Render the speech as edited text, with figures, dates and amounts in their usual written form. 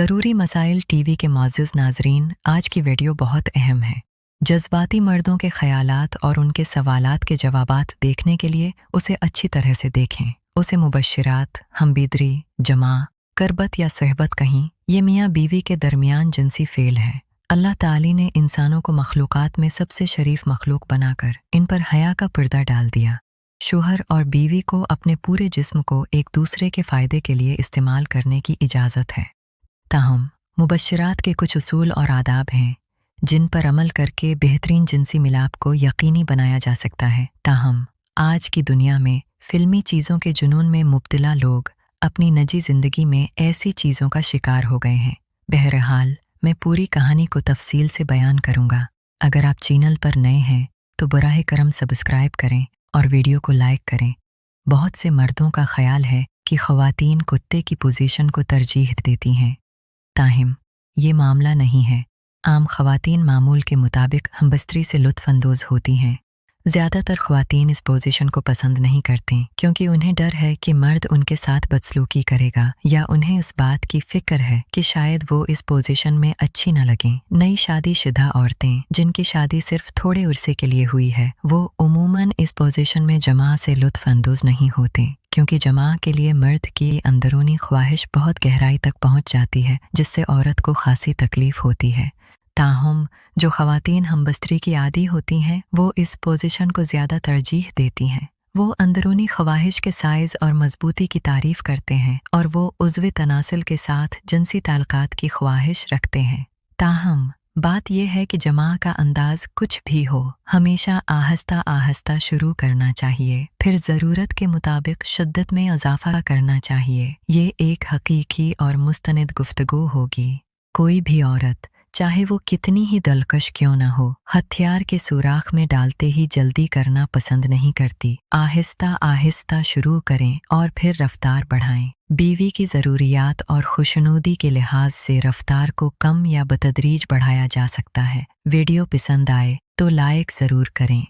ضروری مسائل T V کے معزز ناظرین، آج کی ویڈیو بہت اہم ہے۔ جذباتی مردوں کے خیالات اور ان کے سوالات کے جوابات دیکھنے کے لیے اسے اچھی طرح سے دیکھیں۔ اسے مبشرات، ہمبیدری، جماع، کربت یا صحبت کہیں، یہ میاں بیوی کے درمیان جنسی فعل ہے۔ اللہ تعالی نے انسانوں کو مخلوقات میں سب سے شریف مخلوق بنا کر ان پر حیا کا پردہ ڈال دیا۔ شوہر اور بیوی کو اپنے پورے جسم کو ایک دوسرے کے فائدے کے لیے استعمال کرنے کی اجازت ہے۔ تاہم مبشرات کے کچھ اصول اور آداب ہیں جن پر عمل کر کے بہترین جنسی ملاپ کو یقینی بنایا جا سکتا ہے۔ تاہم آج کی دنیا میں فلمی چیزوں کے جنون میں مبتلا لوگ اپنی نجی زندگی میں ایسی چیزوں کا شکار ہو گئے ہیں۔ بہرحال میں پوری کہانی کو تفصیل سے بیان کروں گا۔ اگر آپ چینل پر نئے ہیں تو براہ کرم سبسکرائب کریں اور ویڈیو کو لائک کریں۔ بہت سے مردوں کا خیال ہے کہ خواتین کتے کی پوزیشن کو ترجیح دیتی ہیں، تاہم یہ معاملہ نہیں ہے۔ عام خواتین معمول کے مطابق ہمبستری سے لطف اندوز ہوتی ہیں۔ زیادہ تر خواتین اس پوزیشن کو پسند نہیں کرتیں کیونکہ انہیں ڈر ہے کہ مرد ان کے ساتھ بدسلوکی کرے گا، یا انہیں اس بات کی فکر ہے کہ شاید وہ اس پوزیشن میں اچھی نہ لگیں۔ نئی شادی شدہ عورتیں جن کی شادی صرف تھوڑے عرصے کے لیے ہوئی ہے، وہ عموماً اس پوزیشن میں جماع سے لطف اندوز نہیں ہوتے، کیونکہ جماع کے لیے مرد کی اندرونی خواہش بہت گہرائی تک پہنچ جاتی ہے، جس سے عورت کو خاصی تکلیف ہوتی ہے۔ تاہم جو خواتین ہمبستری کی عادی ہوتی ہیں وہ اس پوزیشن کو زیادہ ترجیح دیتی ہیں۔ وہ اندرونی خواہش کے سائز اور مضبوطی کی تعریف کرتے ہیں اور وہ عضو تناسل کے ساتھ جنسی تعلقات کی خواہش رکھتے ہیں۔ تاہم بات یہ ہے کہ جماع کا انداز کچھ بھی ہو، ہمیشہ آہستہ آہستہ شروع کرنا چاہیے، پھر ضرورت کے مطابق شدت میں اضافہ کرنا چاہیے۔ یہ ایک حقیقی اور مستند گفتگو ہوگی۔ کوئی بھی عورت چاہے وہ کتنی ہی دلکش کیوں نہ ہو، ہتھیار کے سوراخ میں ڈالتے ہی جلدی کرنا پسند نہیں کرتی۔ آہستہ آہستہ شروع کریں اور پھر رفتار بڑھائیں۔ بیوی کی ضروریات اور خوشنودی کے لحاظ سے رفتار کو کم یا بتدریج بڑھایا جا سکتا ہے۔ ویڈیو پسند آئے تو لائک ضرور کریں۔